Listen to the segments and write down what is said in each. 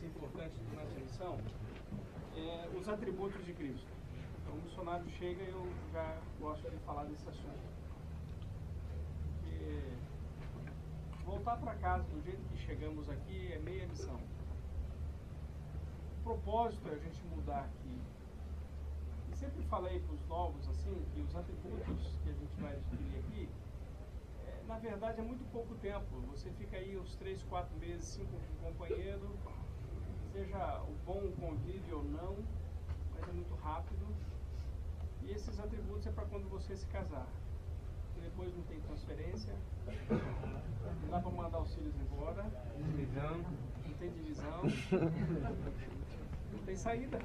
ser importante durante a lição é os atributos de Cristo. Então, o missionário chega e eu já gosto de falar desse assunto. Porque voltar para casa do jeito que chegamos aqui é meia missão. O propósito é a gente mudar aqui. E sempre falei para os novos assim, que os atributos que a gente vai adquirir aqui, na verdade é muito pouco tempo. Você fica aí uns 3, 4 meses, 5 com um companheiro, seja o bom convívio ou não, mas é muito rápido. E esses atributos é para quando você se casar. Porque depois não tem transferência, não dá para mandar os filhos embora, não tem divisão, não tem saída.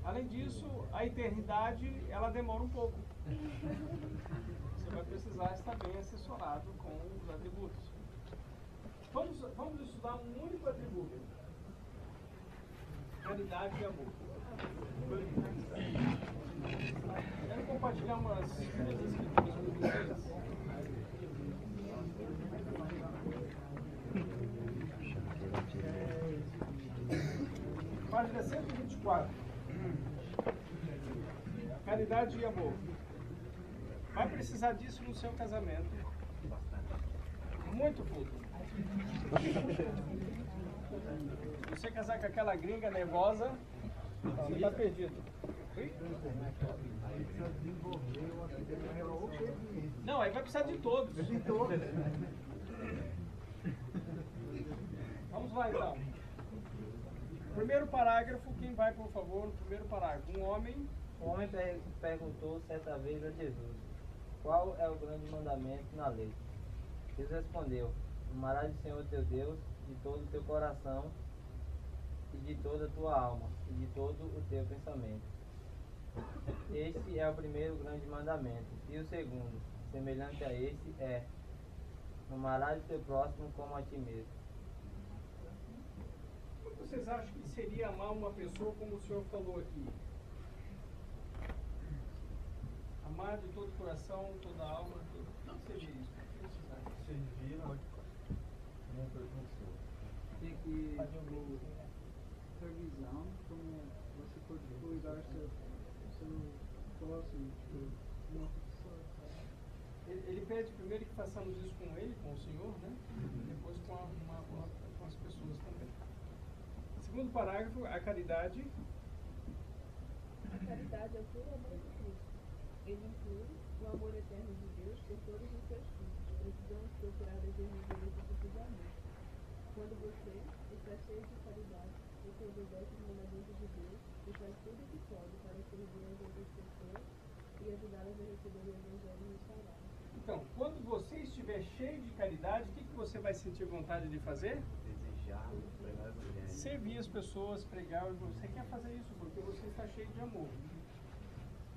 Além disso, a eternidade, ela demora um pouco. Você vai precisar estar bem assessorado com os atributos. Vamos estudar um único atributo. Caridade e amor. Quero compartilhar umas escrituras com vocês. Página 124. Caridade e amor. Vai precisar disso no seu casamento. Muito pouco. Você casar com aquela gringa nervosa, você está perdido. Não, aí vai precisar de todos. Vamos lá então. Primeiro parágrafo, quem vai, por favor, no primeiro parágrafo? Um homem perguntou certa vez a Jesus: qual é o grande mandamento na lei? Jesus respondeu: amarás o Senhor teu Deus de todo o teu coração e de toda a tua alma e de todo o teu pensamento. Este é o primeiro grande mandamento. E o segundo, semelhante a este, é: amarás o teu próximo como a ti mesmo. Como vocês acham que seria amar uma pessoa como o senhor falou aqui? Amar de todo o coração, toda a alma, tudo. Não seria isso. Servir não preconceito. Tem que ter visão como você pode cuidar seu próximo. Ele pede primeiro que façamos isso com ele, com o Senhor, né? E depois com as pessoas também. Segundo parágrafo, a caridade. A caridade é o puro amor de Cristo. Ele inclui o amor eterno de Deus por todos os seus filhos. Precisamos procurar desenvolver esse tipo de amor. Quando você está cheio de caridade, você obedece os mandamentos de Deus e faz tudo o que pode para servir as outras pessoas e ajudá-las a receber o Evangelho no salário. Então, quando você estiver cheio de caridade, o que você vai sentir vontade de fazer? Desejar, pregar o Evangelho. Servir as pessoas, pregar. Você quer fazer isso porque você está cheio de amor.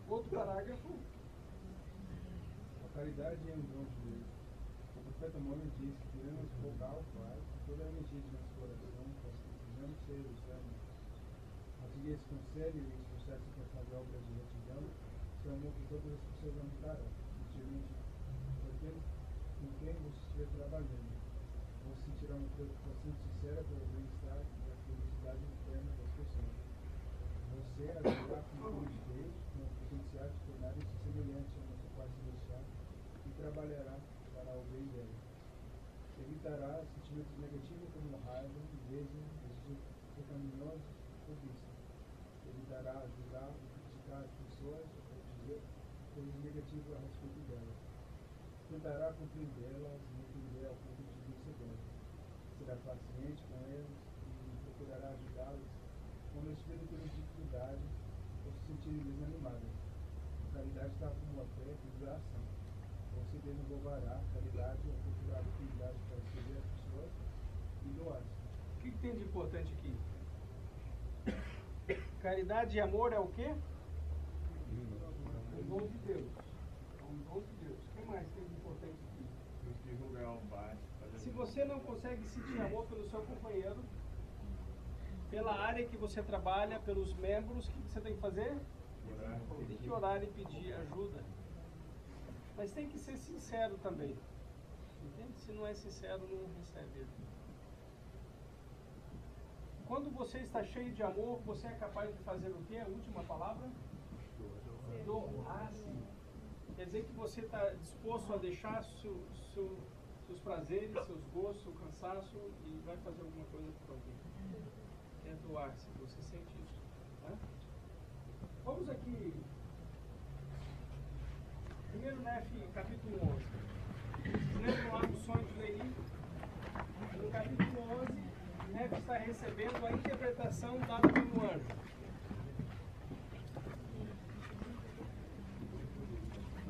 Outro parágrafo. A caridade é um dom de Deus. O profeta Mohammed disse que devemos rogar ao Pai toda a energia de nosso coração, precisamos ser os servos. A seguir, se concede e esforçar-se para fazer obras de retidão, seu amor por todas as pessoas aumentará, gentilmente por aquele com quem você estiver trabalhando. Você sentirá uma preocupação sincera pelo bem-estar e a felicidade interna das pessoas. Você ajudará com o de Deus, com o potencial de tornar-se semelhante ao nosso Pai Celestial e trabalhará para o bem dele. Evitará sentimentos negativos como raiva, inveja, desejo pecaminoso e cobiça. Evitará ajudar e criticar as pessoas ou dizer coisas negativas a respeito delas. Tentará compreendê-las e entender ao ponto de vista delas. Será paciente com elas e procurará ajudá-las quando estiverem tendo dificuldade ou se sentirem desanimadas. A caridade está como a fé e a ação. Você desenvolverá caridade ou procurar utilidade para servir as pessoas e doar-se. O que tem de importante aqui? Caridade e amor é o quê? O dom de Deus. É um dom de Deus. O que mais tem de importante aqui? Se você não consegue sentir amor pelo seu companheiro, pela área que você trabalha, pelos membros, o que você tem que fazer? Tem que orar e pedir ajuda. Mas tem que ser sincero também. Entende? Se não é sincero, não recebe. quando você está cheio de amor, você é capaz de fazer o quê? A última palavra? Doar-se. Quer dizer que você está disposto a deixar seus prazeres, seus gostos, seu cansaço e vai fazer alguma coisa por alguém. É doar-se, você sente isso. Né? Vamos aqui. Primeiro Nefe, capítulo 11. Vocês lembram lá do sonho de Leí? No capítulo 11, Nefe está recebendo a interpretação dada pelo anjo.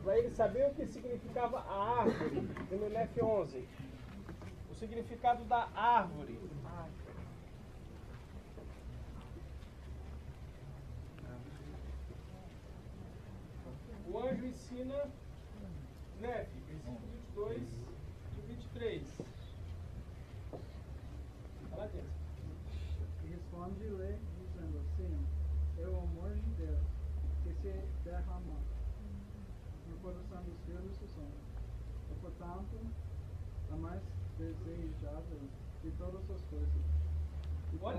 Para ele saber o que significava a árvore, no Nefe 11. O significado da árvore. O anjo ensina Nefe, versículo 22 e 23. Fala dentro. E responde-lhe, dizendo: Sim, é o amor de Deus que se derrama no coração dos filhos dos homens. E, portanto, a mais desejável de todas as coisas.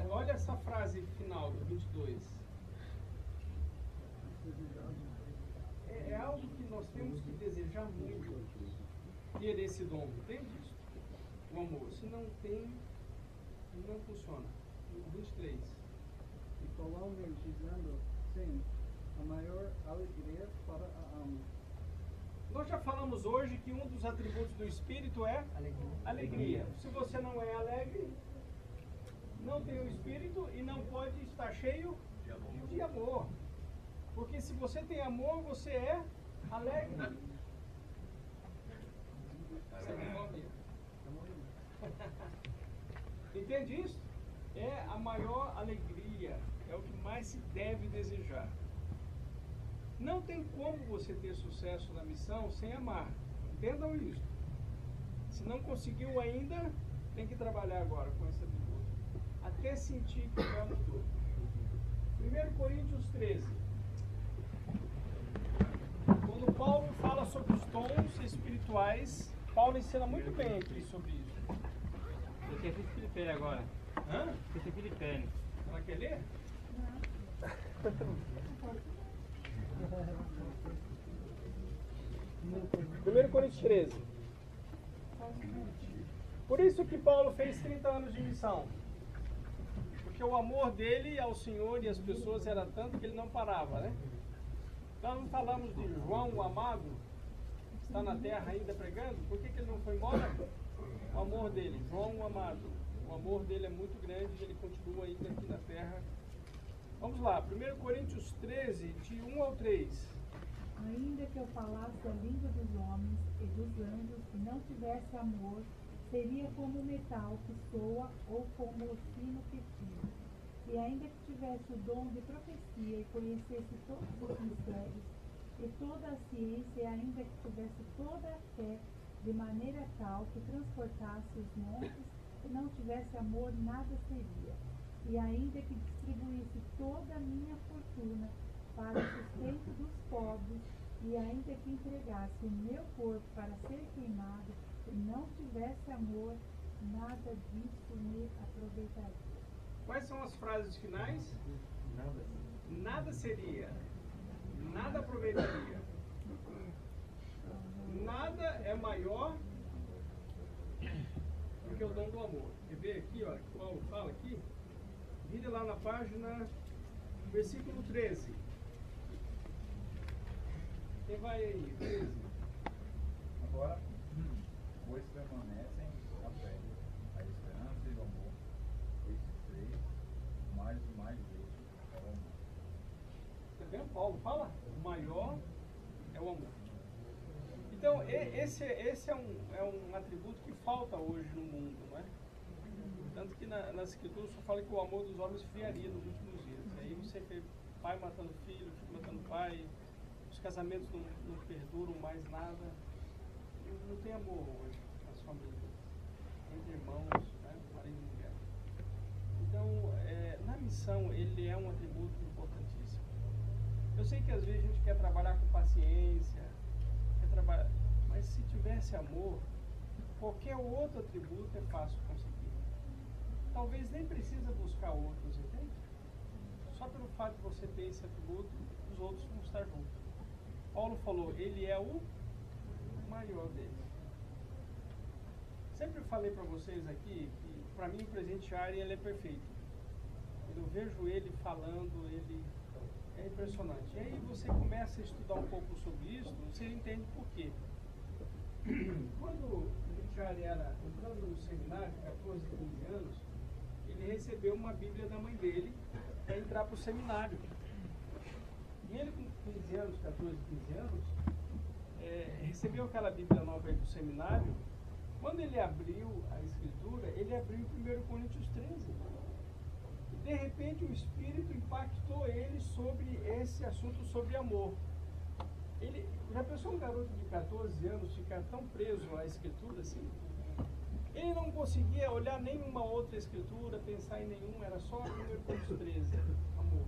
Olha essa frase final do 22. É algo que nós temos que desejar muito, ter esse dom, entende isso? O amor. Se não tem, não funciona. O 23. E falou-me dizendo: Sim, a maior alegria para a alma. Nós já falamos hoje que um dos atributos do Espírito é alegria. Se você não é alegre, não tem o Espírito e não pode estar cheio de amor. Porque se você tem amor, você é alegre. Você é igual a mim. Entende isso? É a maior alegria. É o que mais se deve desejar. Não tem como você ter sucesso na missão sem amar. Entendam isso. Se não conseguiu ainda, tem que trabalhar agora com esse atributo. Até sentir que já mudou. 1 Coríntios 13. Quando Paulo fala sobre os dons espirituais, Paulo ensina muito bem aqui sobre isso. Eu tinha feito Filipene agora. Hã? Eu tenho Filipene. Ela quer ler? Primeiro Coríntios 13. Por isso que Paulo fez 30 anos de missão. Porque o amor dele ao Senhor e às pessoas era tanto que ele não parava, né? Nós não falamos de João, o amado, que está na terra ainda pregando. Por que ele não foi embora? O amor dele, João, o amado. O amor dele é muito grande e ele continua ainda aqui na terra. Vamos lá, 1 Coríntios 13, de 1 ao 3. Ainda que eu falasse a língua dos homens e dos anjos e não tivesse amor, seria como o metal que soa ou como o sino que tira. E ainda que tivesse o dom de profecia e conhecesse todos os mistérios e toda a ciência, e ainda que tivesse toda a fé de maneira tal que transportasse os montes e não tivesse amor, nada seria. E ainda que distribuísse toda a minha fortuna para o sustento dos pobres, e ainda que entregasse o meu corpo para ser queimado, e não tivesse amor, nada disso me aproveitaria. Quais são as frases finais? Nada seria. Nada aproveitaria. Nada é maior do que o dom do amor. Quer ver aqui, olha, que Paulo fala aqui? Vira lá na página, versículo 13. Quem vai aí? 13. Agora, pois permanecem a fé, a esperança e o amor. Esses três, mais e mais vezes é o amor. Tá vendo? Paulo fala, o maior é o amor. Então, esse é um atributo que falta hoje no mundo, não é? Tanto que nas escrituras só fala que o amor dos homens esfriaria nos últimos dias. Aí você vê pai matando filho, filho matando pai, os casamentos não perduram mais nada. Não tem amor hoje nas famílias, entre irmãos, né? Marido e mulher. Então, na missão, ele é um atributo importantíssimo. Eu sei que às vezes a gente quer trabalhar com paciência, mas se tivesse amor, qualquer outro atributo é fácil conseguir. talvez nem precisa buscar outros, entende? Só pelo fato de você ter esse atributo, os outros vão estar juntos. Paulo falou, ele é o maior deles. Sempre falei para vocês aqui que, para mim, o presidente Ari, ele é perfeito. Quando eu vejo ele falando, ele é impressionante. E aí você começa a estudar um pouco sobre isso, você entende por quê. Quando o presidente Ari era entrando no seminário, 14, 15 anos, ele recebeu uma Bíblia da mãe dele para entrar para o seminário. E ele, com 15 anos, 14, 15 anos, recebeu aquela Bíblia nova aí do seminário. Quando ele abriu a escritura, ele abriu em 1 Coríntios 13. E de repente o Espírito impactou ele sobre esse assunto, sobre amor. Ele, já pensou um garoto de 14 anos ficar tão preso à escritura assim? Ele não conseguia olhar nenhuma outra escritura, pensar em nenhuma, era só 1 Coríntios 13, amor.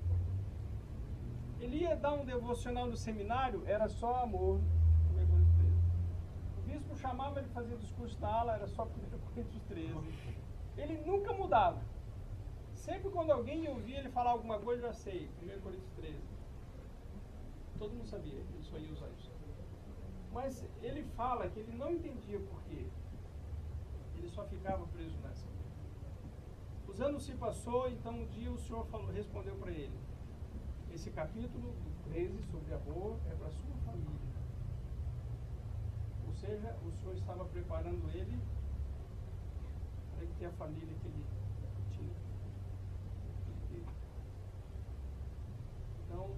Ele ia dar um devocional no seminário, era só amor, 1 Coríntios 13. O bispo chamava ele para fazer discurso na aula, era só 1 Coríntios 13. Ele nunca mudava. Sempre quando alguém ouvia ele falar alguma coisa, eu já sei, 1 Coríntios 13. Todo mundo sabia, ele só ia usar isso. Mas ele fala que ele não entendia por quê. Ele só ficava preso nessa. Os anos se passou, então um dia o Senhor respondeu para ele. Esse capítulo 13 sobre amor é para a sua família. Ou seja, o Senhor estava preparando ele para ele ter a família que ele tinha. Então,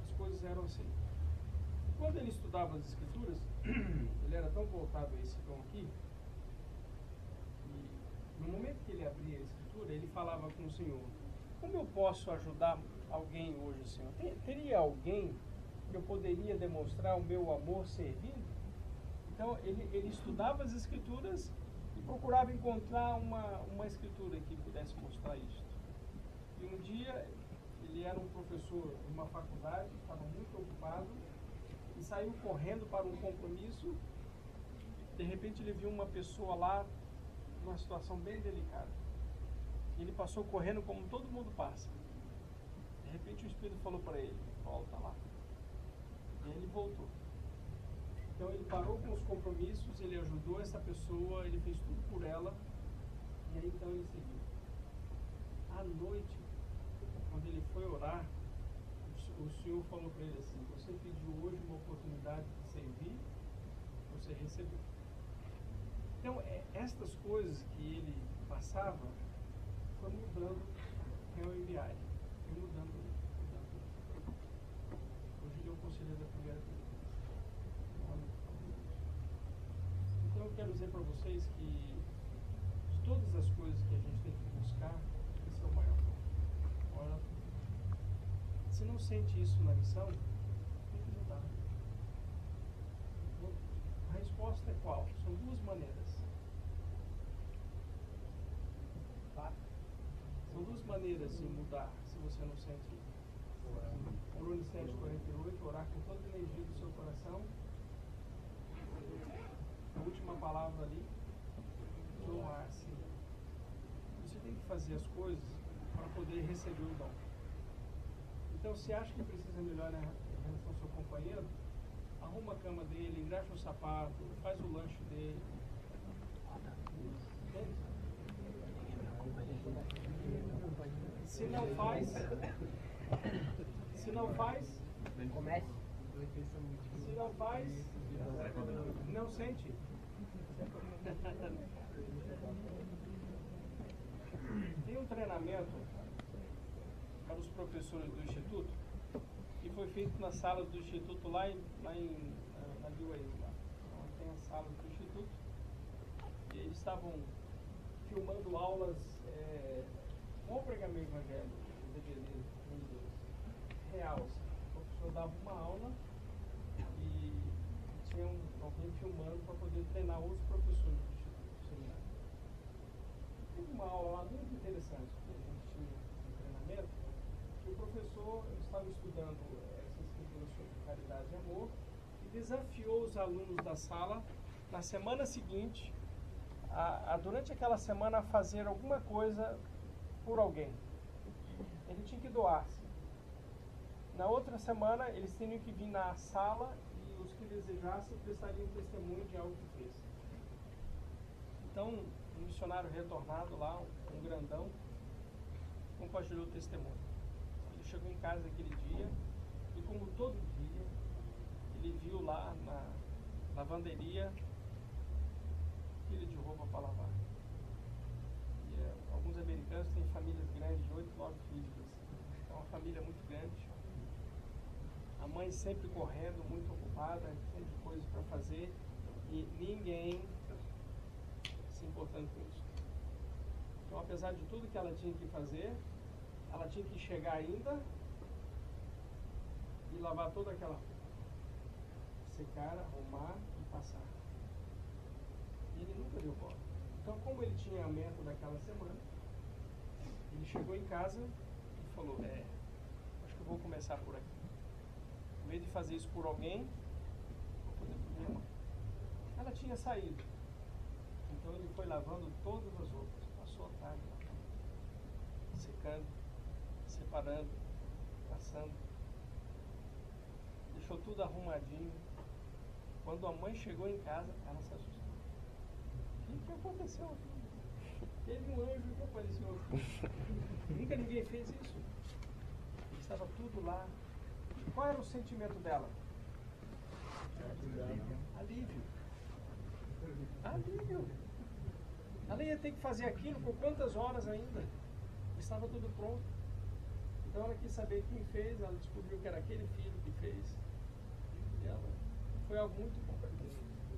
as coisas eram assim. Quando ele estudava as escrituras, ele era tão voltado a esse tom aqui, e no momento que ele abria a escritura, ele falava com o Senhor, como eu posso ajudar alguém hoje, Senhor? Teria alguém que eu poderia demonstrar o meu amor servindo? Então, ele estudava as escrituras e procurava encontrar uma escritura que pudesse mostrar isso. E um dia, ele era um professor de uma faculdade, estava muito ocupado, e saiu correndo para um compromisso. De repente, ele viu uma pessoa lá, numa situação bem delicada. Ele passou correndo como todo mundo passa. De repente o Espírito falou para ele, volta lá. E ele voltou. Então ele parou com os compromissos, ele ajudou essa pessoa, ele fez tudo por ela. E aí então ele seguiu. À noite, quando ele foi orar, o Senhor falou para ele assim, você pediu hoje uma oportunidade de servir, você recebeu. Então estas coisas que ele passava, foi mudando quem eu enviai. Foi mudando. Hoje ele é o conselheiro da primeira igreja. Então eu quero dizer para vocês que de todas as coisas que a gente tem que buscar, esse é o maior. Ora, se não sente isso na missão, tem que mudar. A resposta é qual? São duas maneiras. Tá? São duas maneiras de mudar, se você não sente isso. Colônia 7:48, orar com toda a energia do seu coração. A última palavra ali, doar-se. Você tem que fazer as coisas para poder receber o dom. Então, se acha que precisa melhorar em relação ao seu companheiro, arruma a cama dele, engraxa o sapato, faz o lanche dele. Entende? Se não faz, Comece. se não faz, não sente. Tem um treinamento para os professores do Instituto, que foi feito nas salas do Instituto lá na BYU. Então, tem as salas do Instituto, e eles estavam filmando aulas, não pregamento evangélico, DVD, real. Assim. O professor dava uma aula e tinha alguém filmando para poder treinar outros professores do Instituto, do seminário. Teve uma aula lá muito interessante que a gente tinha no treinamento, que o professor estava estudando essas escrituras sobre caridade e amor e desafiou os alunos da sala, na semana seguinte, durante aquela semana, a fazer alguma coisa por alguém. Ele tinha que doar-se. Na outra semana, eles tinham que vir na sala e os que desejassem prestariam testemunho de algo que fez. Então, um missionário retornado lá, um grandão, compartilhou o testemunho. Ele chegou em casa aquele dia e, como todo dia, ele viu lá na lavanderia pilha de roupa para lavar. E alguns americanos têm famílias grandes, de 8, 9 filhos. É uma família muito grande. A mãe sempre correndo, muito ocupada, cheia de coisas para fazer, e ninguém se importando com isso. Então, apesar de tudo que ela tinha que fazer, ela tinha que chegar ainda e lavar toda aquela roupa. Secar, arrumar e passar. E ele nunca deu bola. Então, como ele tinha aumento daquela semana, ele chegou em casa e falou, acho que eu vou começar por aqui. Em vez de fazer isso por alguém, vou fazer por minha mãe. Ela tinha saído. Então ele foi lavando todas as roupas. Passou a tarde lavando, secando, separando, passando. Deixou tudo arrumadinho. Quando a mãe chegou em casa, ela se assustou. O que aconteceu aqui? Teve um anjo que apareceu. Nunca ninguém fez isso. Estava tudo lá. Qual era o sentimento dela? Alívio. Alívio. Ela ia ter que fazer aquilo por quantas horas ainda? Estava tudo pronto. Então ela quis saber quem fez, ela descobriu que era aquele filho que fez. E ela, foi algo muito bom.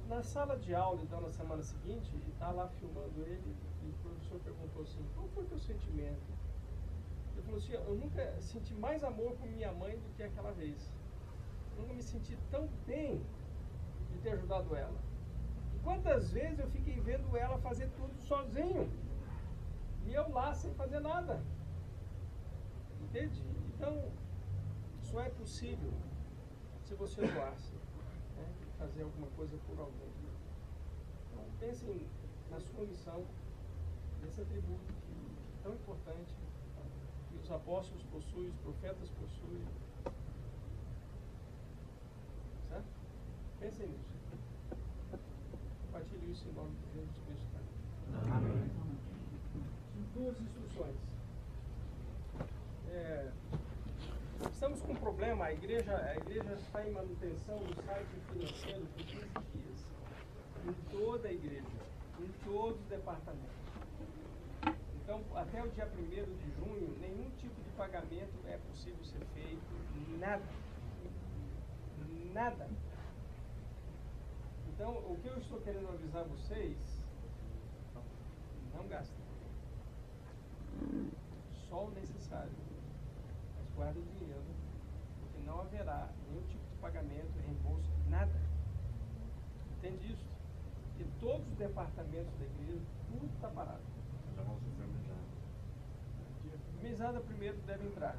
Na sala de aula, então, na semana seguinte, está lá filmando ele, e o professor perguntou assim, qual foi o teu sentimento? Ele falou assim, eu nunca senti mais amor por minha mãe do que aquela vez. Eu nunca me senti tão bem de ter ajudado ela. E quantas vezes eu fiquei vendo ela fazer tudo sozinho? E eu lá sem fazer nada. Entende? Então, só é possível se você doar-se, né? Fazer alguma coisa por alguém. Então, pensem na sua missão, nesse atributo que é tão importante, que os apóstolos possuem, os profetas possuem. Certo? Pensem nisso. Compartilhe isso em nome de Jesus Cristo. Amém. Duas instruções. Estamos com um problema, a igreja está em manutenção do site financeiro por 15 dias. Em toda a igreja, em todos os departamentos. Então, até o dia 1º de junho, nenhum tipo de pagamento é possível ser feito, nada. Nada. Então, o que eu estou querendo avisar vocês, não gastem. Só o necessário. Mas guarda o dinheiro, porque não haverá nenhum tipo de pagamento, reembolso, nada. Entende isso? Porque todos os departamentos da igreja, tudo está parado. Já vamos fazer Mesada primeiro deve entrar.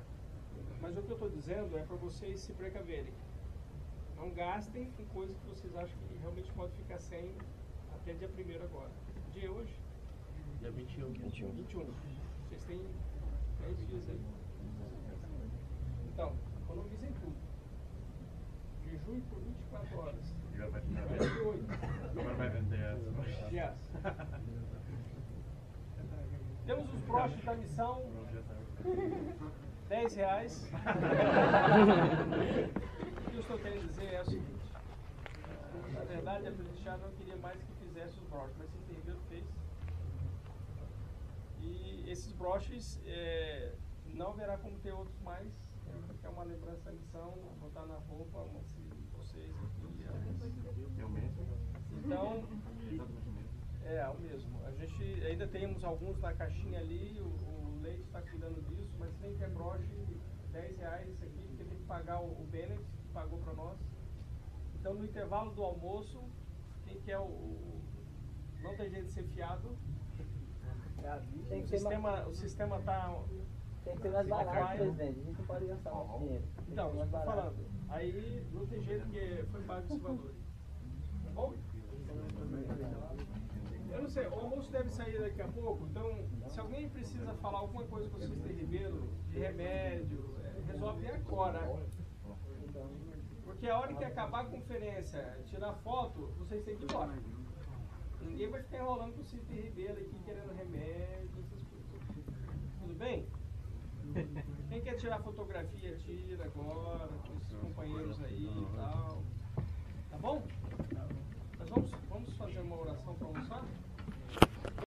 Mas o que eu estou dizendo é para vocês se precaverem. Não gastem com coisas que vocês acham que realmente pode ficar sem até dia 1º agora. Que dia é hoje? Dia 21. 21. Vocês têm 10 dias aí. Então, economizem tudo. Jejum por 24 horas. 28. Agora vai vender essa. Yes. Temos os broches da missão. R$10. O que eu estou querendo dizer é o seguinte. Na verdade, a Feliciana não queria mais que fizesse os broches, mas se entendeu, fez. E esses broches, não haverá como ter outros mais, porque é uma lembrança da missão, botar na roupa, vocês aqui. Eu mesmo? Então, é o mesmo. A gente ainda temos alguns na caixinha ali, o Leite está cuidando disso, mas nem quer broche, R$10 isso aqui, porque tem que pagar o Bennett, que pagou para nós. Então, no intervalo do almoço, quem quer não tem jeito de ser fiado. O sistema está... Tem que ser mais barato, presidente. A gente não pode gastar nosso dinheiro. Então, eu estou falando. Aí não tem jeito que foi pago esse valor. Tá bom? Eu não sei, o almoço deve sair daqui a pouco, então se alguém precisa falar alguma coisa com o Sister Ribeiro, de remédio, resolve agora. Porque a hora que acabar a conferência, tirar foto, vocês têm que ir embora. Ninguém vai ficar enrolando com o Sister Ribeiro aqui, querendo remédio, essas coisas. Tudo bem? Quem quer tirar fotografia, tira agora.